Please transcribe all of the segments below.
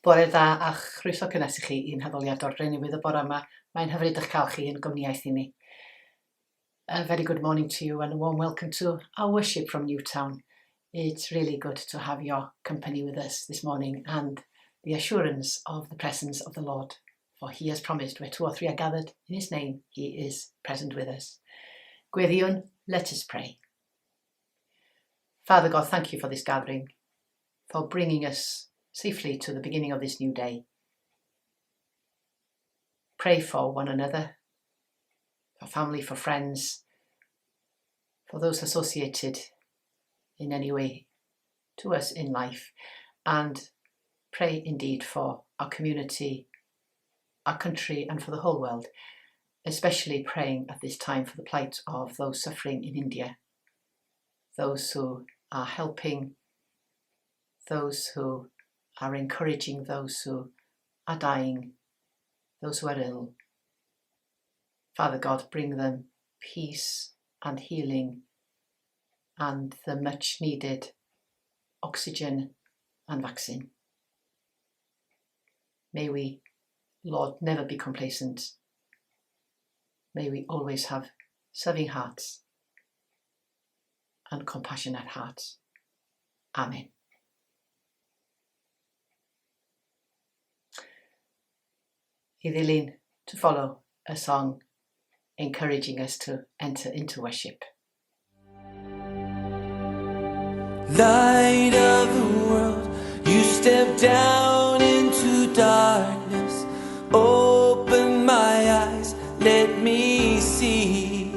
Bore dda a chroeso cynnes i chi i'n haddoliad o'r Drenewydd y bore yma. Mae'n hyfryd eich cael chi yn gwmniaeth i ni. A very good morning to you and a warm welcome to our worship from Newtown. It's really good to have your company with us this morning and the assurance of the presence of the Lord. For he has promised where 2 or 3 are gathered in his name, he is present with us. Gweddiwn, let us pray. Father God, thank you for this gathering, for bringing us safely to the beginning of this new day. Pray for one another, for family, for friends, for those associated in any way to us in life, and pray indeed for our community, our country, and for the whole world, especially praying at this time for the plight of those suffering in India, those who are helping, those who are encouraging those who are dying, those who are ill. Father God, bring them peace and healing and the much needed oxygen and vaccine. May we, Lord, never be complacent. May we always have serving hearts and compassionate hearts. Amen. I ddilyn to follow a song encouraging us to enter into worship. Light of the world, you step down into darkness. Open my eyes, let me see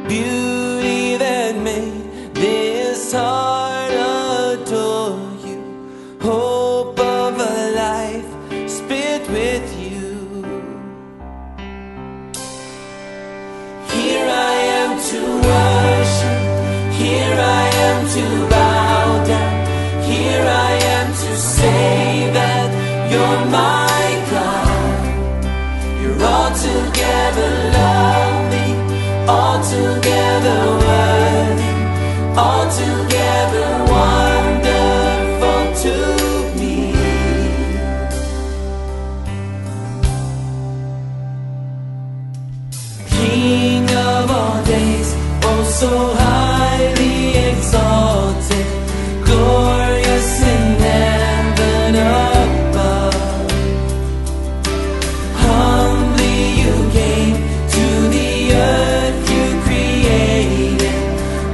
beauty that made this heart adore you. Hope of a life spent with you. Here I am to worship, here I am to bow down, here I am to say that you're my God. You're altogether lovely, altogether worthy, altogether wonderful to me. King of all days, oh so highly exalted, glorious in heaven above. Humbly you came to the earth you created,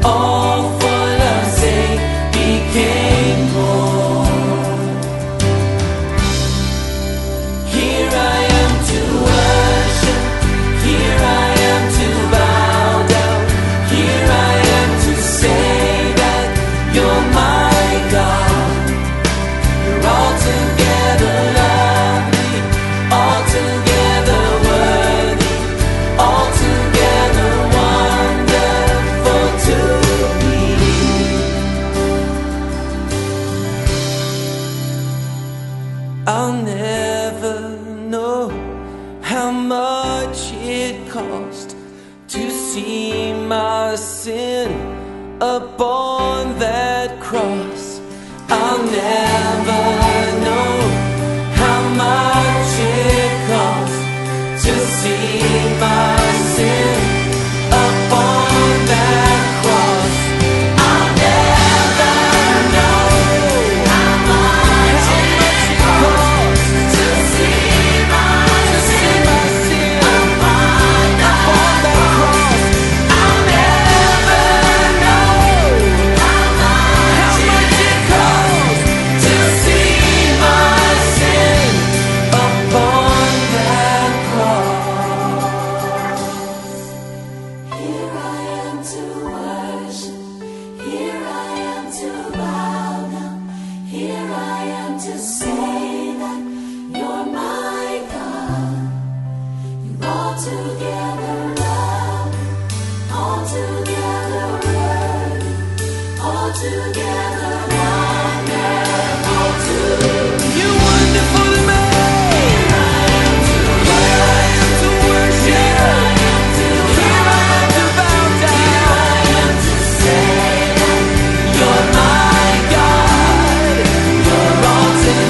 all for love's sake became born. Here I am to worship, here I am to bow down, here I am to say that you're my God. You're altogether lovely, altogether worthy, altogether wonderful to me. I'll never know how much it cost to see my sin upon that cross. I'll never know how much it cost to see my sin upon that cross. I'll never know how much it cost to see my sin upon that cross. I'll never know how much it cost to see my sin upon that cross. Here I am to worship, here I am to bow down, here I am to say that you're my God. You're altogether lovely, altogether worthy, altogether wonderful to me. You're wonderful to me. Here I am to worship, here I am to bow down, here I am to say that you're my God. You're altogether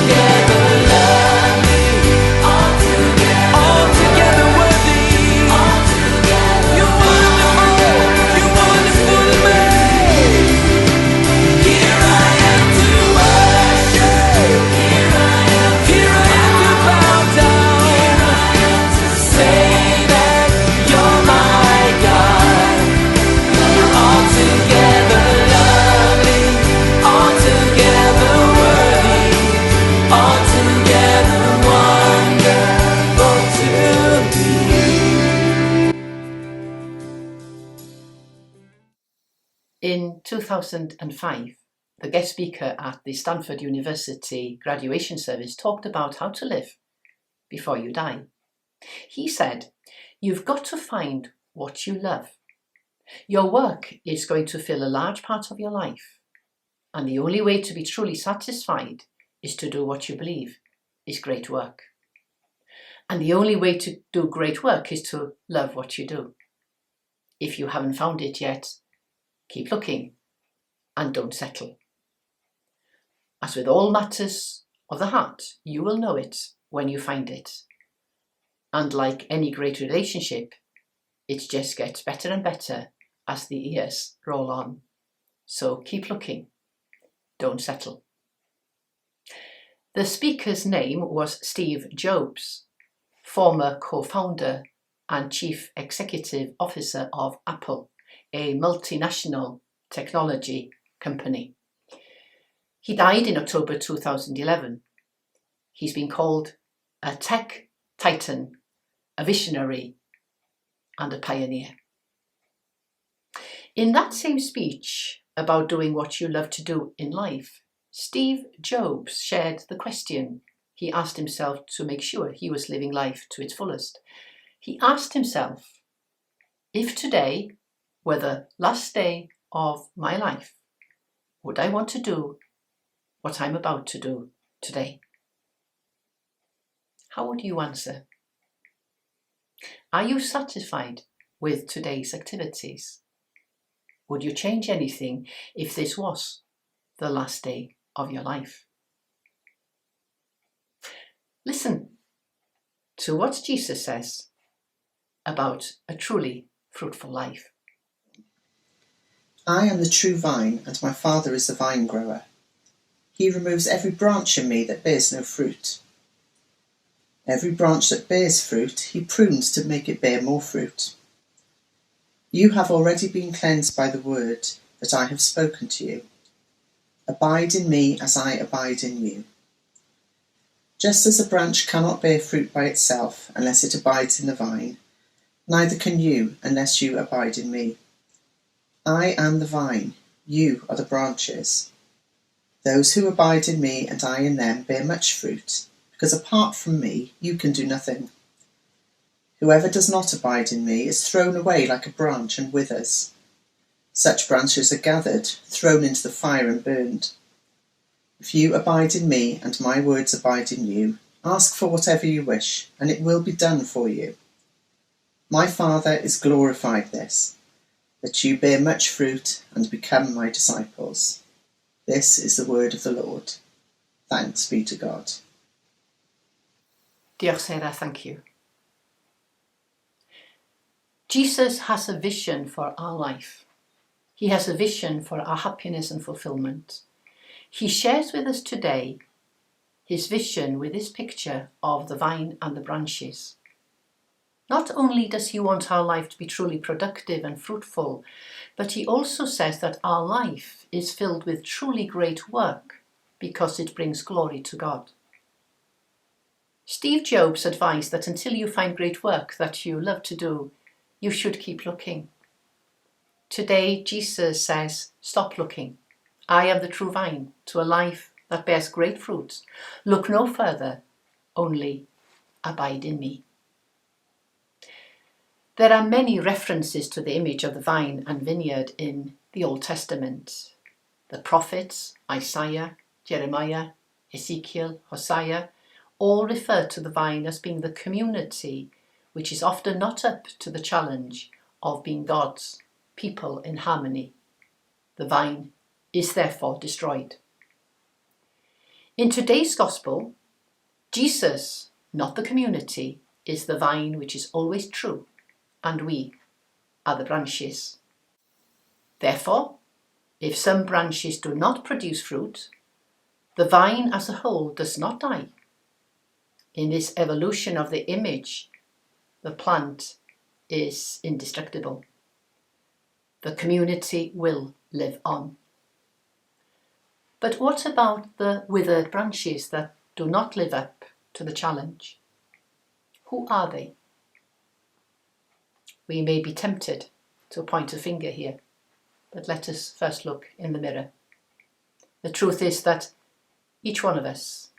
2005, the guest speaker at the Stanford University graduation service talked about how to live before you die. He said, "You've got to find what you love. Your work is going to fill a large part of your life, and the only way to be truly satisfied is to do what you believe is great work. And the only way to do great work is to love what you do. If you haven't found it yet, keep looking and don't settle. As with all matters of the heart, you will know it when you find it. And like any great relationship, it just gets better and better as the years roll on. So keep looking, don't settle." The speaker's name was Steve Jobs, former co-founder and chief executive officer of Apple, a multinational technology company. He died in October 2011. He's been called a tech titan, a visionary, and a pioneer. In that same speech about doing what you love to do in life, Steve Jobs shared the question he asked himself to make sure he was living life to its fullest. He asked himself, if today were the last day of my life, would I want to do what I'm about to do today? How would you answer? Are you satisfied with today's activities? Would you change anything if this was the last day of your life? Listen to what Jesus says about a truly fruitful life. "I am the true vine, and my Father is the vine grower. He removes every branch in me that bears no fruit. Every branch that bears fruit, he prunes to make it bear more fruit. You have already been cleansed by the word that I have spoken to you. Abide in me as I abide in you. Just as a branch cannot bear fruit by itself unless it abides in the vine, neither can you unless you abide in me. I am the vine, you are the branches. Those who abide in me and I in them bear much fruit, because apart from me you can do nothing. Whoever does not abide in me is thrown away like a branch and withers. Such branches are gathered, thrown into the fire and burned. If you abide in me and my words abide in you, ask for whatever you wish, and it will be done for you. My Father is glorified this, that you bear much fruit and become my disciples. This is the word of the Lord. Thanks be to God." Diolch, Sarah, thank you. Jesus has a vision for our life. He has a vision for our happiness and fulfillment. He shares with us today his vision with this picture of the vine and the branches. Not only does he want our life to be truly productive and fruitful, but he also says that our life is filled with truly great work because it brings glory to God. Steve Jobs advised that until you find great work that you love to do, you should keep looking. Today, Jesus says, stop looking. I am the true vine to a life that bears great fruit. Look no further, only abide in me. There are many references to the image of the vine and vineyard in the Old Testament. The prophets, Isaiah, Jeremiah, Ezekiel, Hosea, all refer to the vine as being the community which is often not up to the challenge of being God's people in harmony. The vine is therefore destroyed. In today's gospel, Jesus, not the community, is the vine which is always true, and we are the branches. Therefore, if some branches do not produce fruit, the vine as a whole does not die. In this evolution of the image, the plant is indestructible. The community will live on. But what about the withered branches that do not live up to the challenge? Who are they? We may be tempted to point a finger here, But let us first look in the mirror. The truth is that each one of us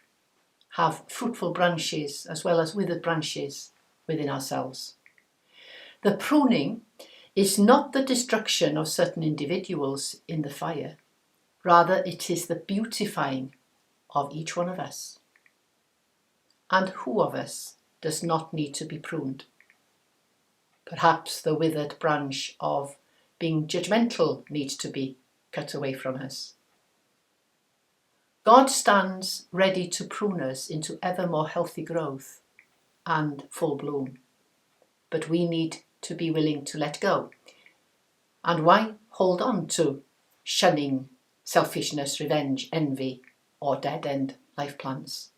have fruitful branches as well as withered branches within ourselves. The pruning is not the destruction of certain individuals in the fire. Rather, it is the beautifying of each one of us. And who of us does not need to be pruned? Perhaps the withered branch of being judgmental needs to be cut away from us. God stands ready to prune us into ever more healthy growth and full bloom. But we need to be willing to let go. And why hold on to shunning, selfishness, revenge, envy, or dead-end life plans?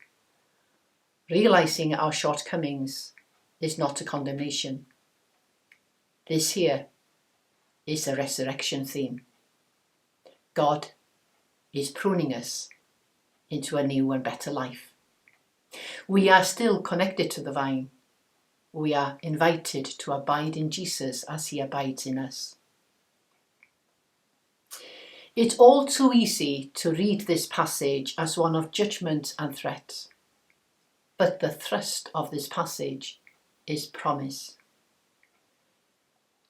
Realizing our shortcomings is not a condemnation. This here is a resurrection theme. God is pruning us into a new and better life. We are still connected to the vine. We are invited to abide in Jesus as he abides in us. It's all too easy to read this passage as one of judgment and threat. But the thrust of this passage is promise.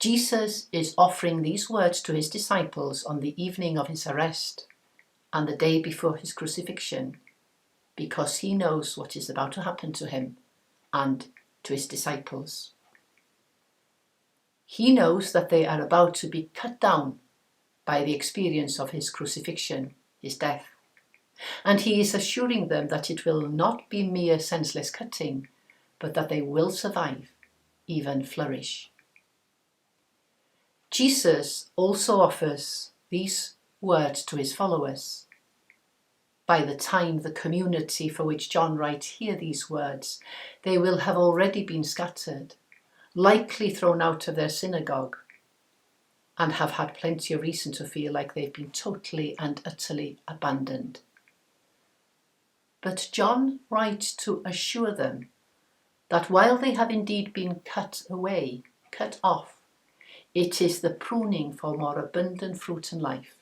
Jesus is offering these words to his disciples on the evening of his arrest and the day before his crucifixion, because he knows what is about to happen to him and to his disciples. He knows that they are about to be cut down by the experience of his crucifixion, his death. And he is assuring them that it will not be mere senseless cutting, but that they will survive, even flourish. Jesus also offers these words to his followers. By the time the community for which John writes hear these words, they will have already been scattered, likely thrown out of their synagogue, and have had plenty of reason to feel like they've been totally and utterly abandoned. But John writes to assure them that while they have indeed been cut away, cut off, it is the pruning for more abundant fruit and life.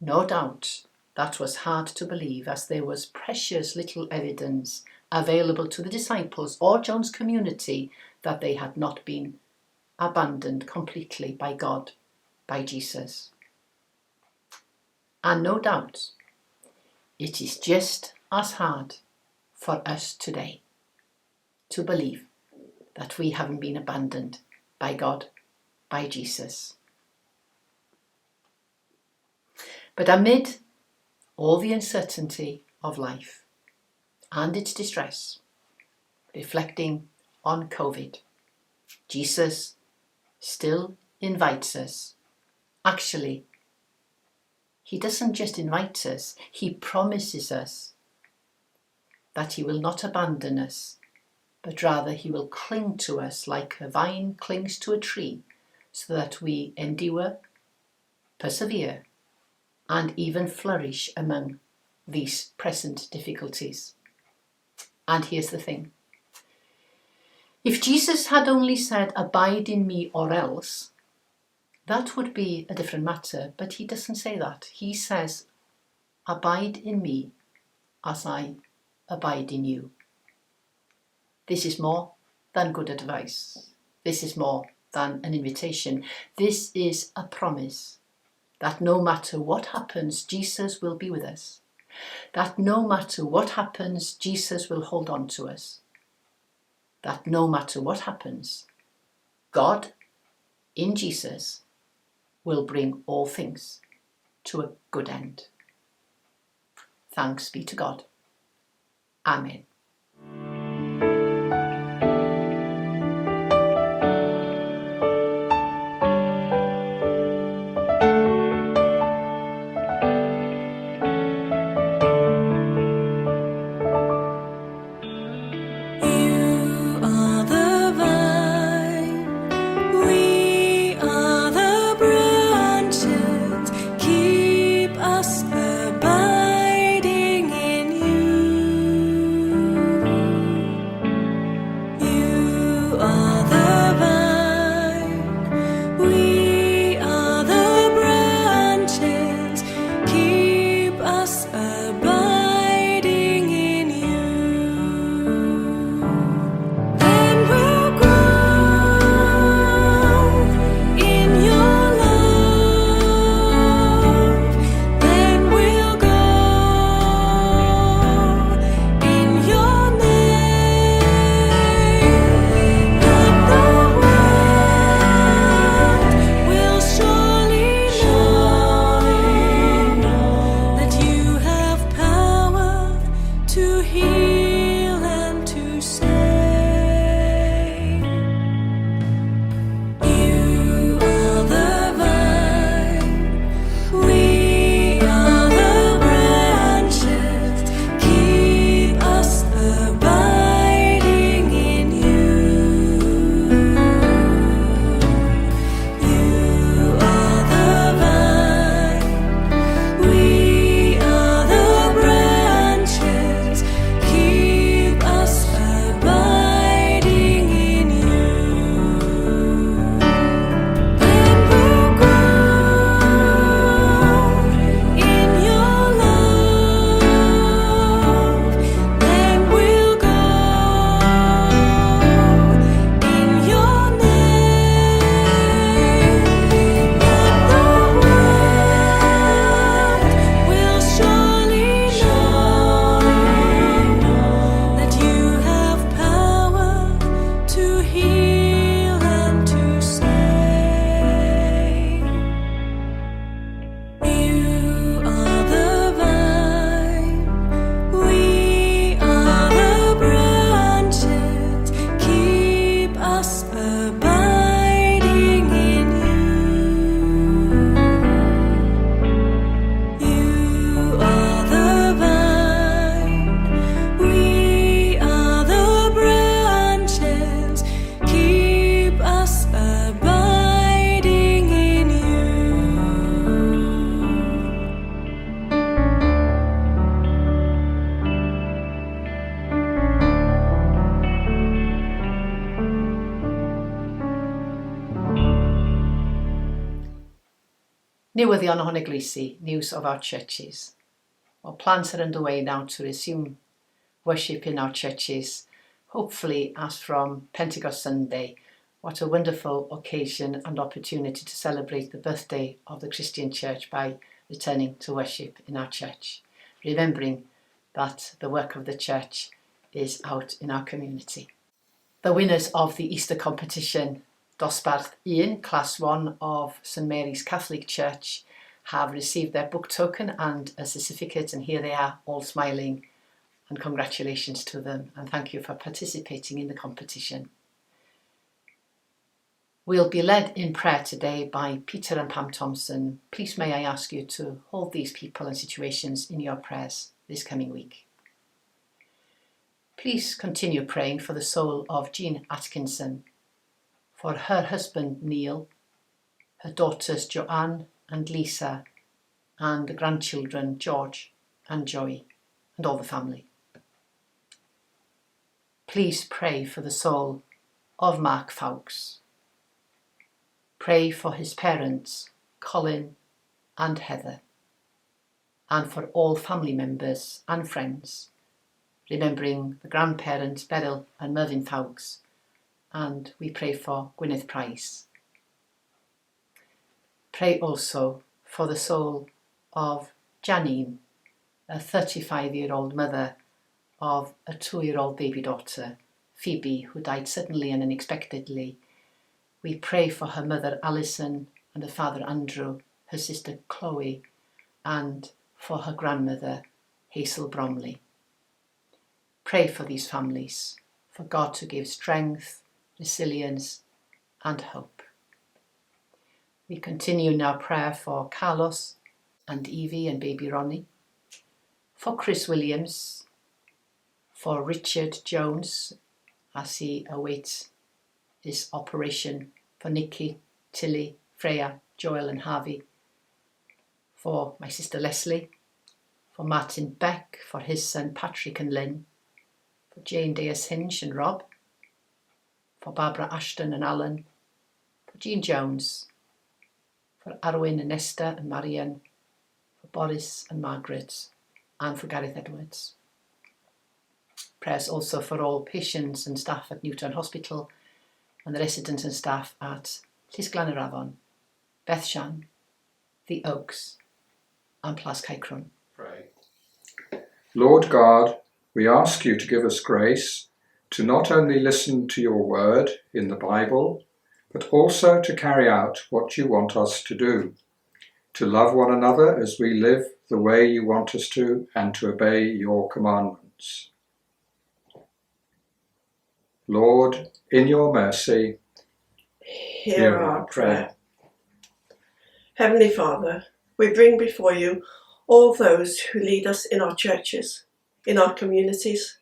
No doubt that was hard to believe, as there was precious little evidence available to the disciples or John's community that they had not been abandoned completely by God, by Jesus. And no doubt it is just as hard for us today to believe that we haven't been abandoned by God, by Jesus. But amid all the uncertainty of life and its distress, reflecting on COVID, Jesus still invites us. Actually, he doesn't just invite us, he promises us that he will not abandon us, but rather he will cling to us like a vine clings to a tree, so that we endure, persevere, and even flourish among these present difficulties. And here's the thing. If Jesus had only said, "Abide in me or else," that would be a different matter, but he doesn't say that. He says, "Abide in me as I abide in you." This is more than good advice. This is more than an invitation. This is a promise that no matter what happens, Jesus will be with us. That no matter what happens, Jesus will hold on to us. That no matter what happens, God in Jesus will bring all things to a good end. Thanks be to God. Amen. Abiding in you. Newyddion ohon Eglwys, news of our churches. Well, plans are underway now to resume worship in our churches, hopefully as from Pentecost Sunday. What a wonderful occasion and opportunity to celebrate the birthday of the Christian Church by returning to worship in our church, remembering that the work of the church is out in our community. The winners of the Easter competition, Dosbarth 1, Class 1 of St Mary's Catholic Church, have received their book token and a certificate, and here they are, all smiling, and congratulations to them, and thank you for participating in the competition. We'll be led in prayer today by Peter and Pam Thompson. Please may I ask you to hold these people and situations in your prayers this coming week. Please continue praying for the soul of Jean Atkinson, for her husband Neil, her daughters Joanne and Lisa, and the grandchildren George and Joey, and all the family. Please pray for the soul of Mark Fawkes. Pray for his parents, Colin and Heather, and for all family members and friends, remembering the grandparents Beryl and Mervyn Fawkes, and we pray for Gwyneth Price. Pray also for the soul of Janine, a 35-year-old mother of a 2-year-old baby daughter, Phoebe, who died suddenly and unexpectedly. We pray for her mother Alison and her father Andrew, her sister Chloe, and for her grandmother Hazel Bromley. Pray for these families, for God to give strength, resilience and hope. We continue in our prayer for Carlos and Evie and baby Ronnie, for Chris Williams, for Richard Jones as he awaits his operation, for Nikki, Tilly, Freya, Joel and Harvey, for my sister Leslie, for Martin Beck, for his son Patrick and Lynn, for Jane Deas Hinch and Rob, for Barbara Ashton and Alan, for Jean Jones, for Arwyn and Esther and Marian, for Boris and Margaret, and for Gareth Edwards. Prayers also for all patients and staff at Newton Hospital and the residents and staff at Llysglan yr Afon, Bethshan, The Oaks and Plas Caicrwn. Pray. Lord God, we ask you to give us grace to not only listen to your word in the Bible, but also to carry out what you want us to do, to love one another as we live the way you want us to, and to obey your commandments. Lord, in your mercy, hear our prayer. Heavenly Father, we bring before you all those who lead us in our churches, in our communities,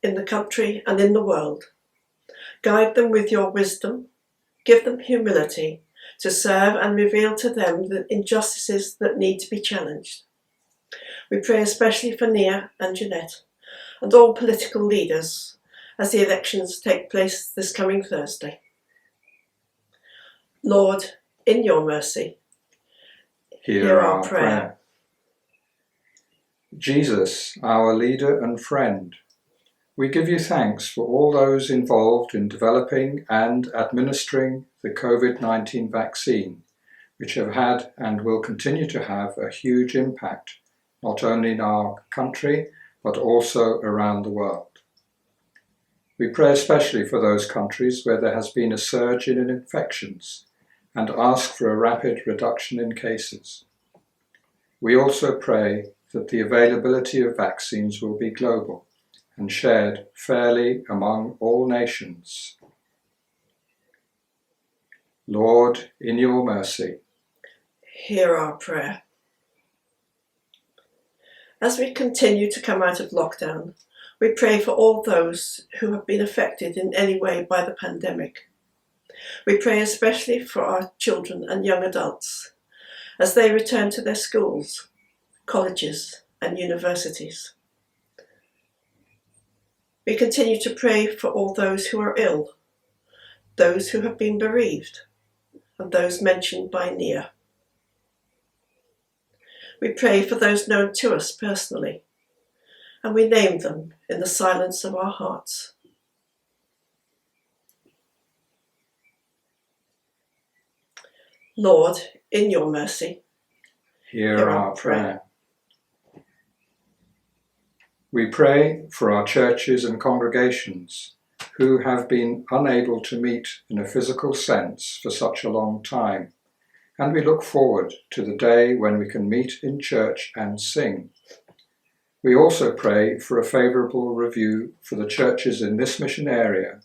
in the country and in the world. Guide them with your wisdom, give them humility to serve and reveal to them the injustices that need to be challenged. We pray especially for Nia and Jeanette and all political leaders as the elections take place this coming Thursday. Lord, in your mercy, hear our prayer. Jesus, our leader and friend, we give you thanks for all those involved in developing and administering the COVID-19 vaccine, which have had and will continue to have a huge impact, not only in our country, but also around the world. We pray especially for those countries where there has been a surge in infections and ask for a rapid reduction in cases. We also pray that the availability of vaccines will be global and shared fairly among all nations. Lord, in your mercy, hear our prayer. As we continue to come out of lockdown, we pray for all those who have been affected in any way by the pandemic. We pray especially for our children and young adults as they return to their schools, colleges and universities. We continue to pray for all those who are ill, those who have been bereaved, and those mentioned by Nia. We pray for those known to us personally, and we name them in the silence of our hearts. Lord, in your mercy, hear our prayer. We pray for our churches and congregations who have been unable to meet in a physical sense for such a long time, and we look forward to the day when we can meet in church and sing. We also pray for a favourable review for the churches in this mission area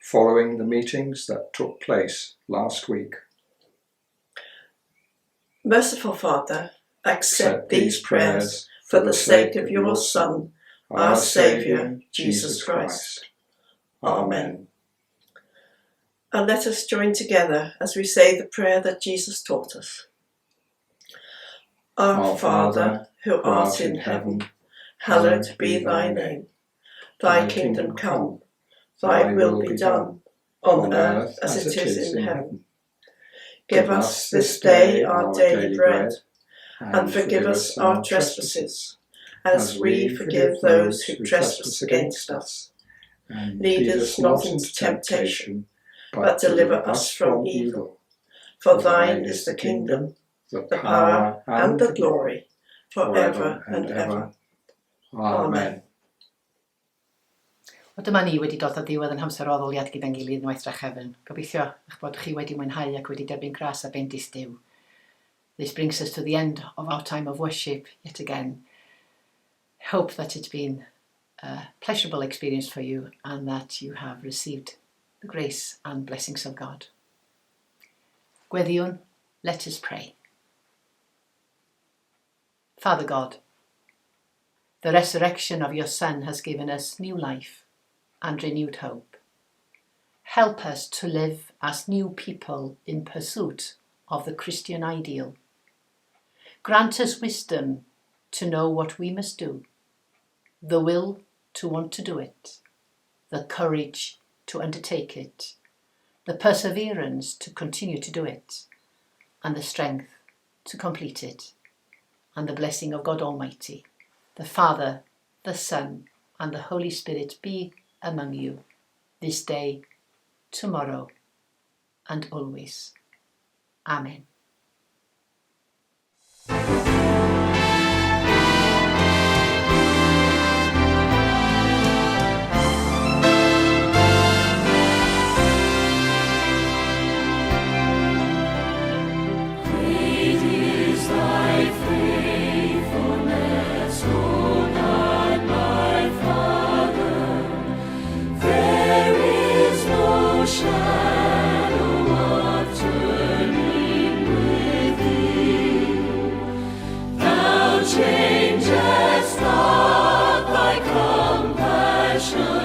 following the meetings that took place last week. Merciful Father, accept these prayers for the sake of your Son, our Saviour, Jesus Christ. Amen. And let us join together as we say the prayer that Jesus taught us. Our Father, who art in heaven, hallowed be thy name. Thy kingdom come, thy will be done, on earth as it is in heaven. Give us this day our daily bread, and forgive us our trespasses, as we forgive those who trespass against us. And Lead us not into temptation, but deliver us from evil. For thine is the kingdom, the power, and the glory, forever and ever. Amen. O dyma ni wedi dod o ddiwedd yn hamser oddoliad gyda'n gilydd yn waith drachefn. Gobeithio eich bod chi wedi mwynhau ac wedi derbyn gras a bendith Duw. This brings us to the end of our time of worship yet again. Hope that it's been a pleasurable experience for you and that you have received the grace and blessings of God. Gweddiwn, let us pray. Father God, the resurrection of your Son has given us new life and renewed hope. Help us to live as new people in pursuit of the Christian ideal. Grant us wisdom to know what we must do, the will to want to do it, the courage to undertake it, the perseverance to continue to do it, and the strength to complete it. And the blessing of God Almighty, the Father, the Son, and the Holy Spirit be among you this day, tomorrow, and always. Amen. Changes not thy compassion.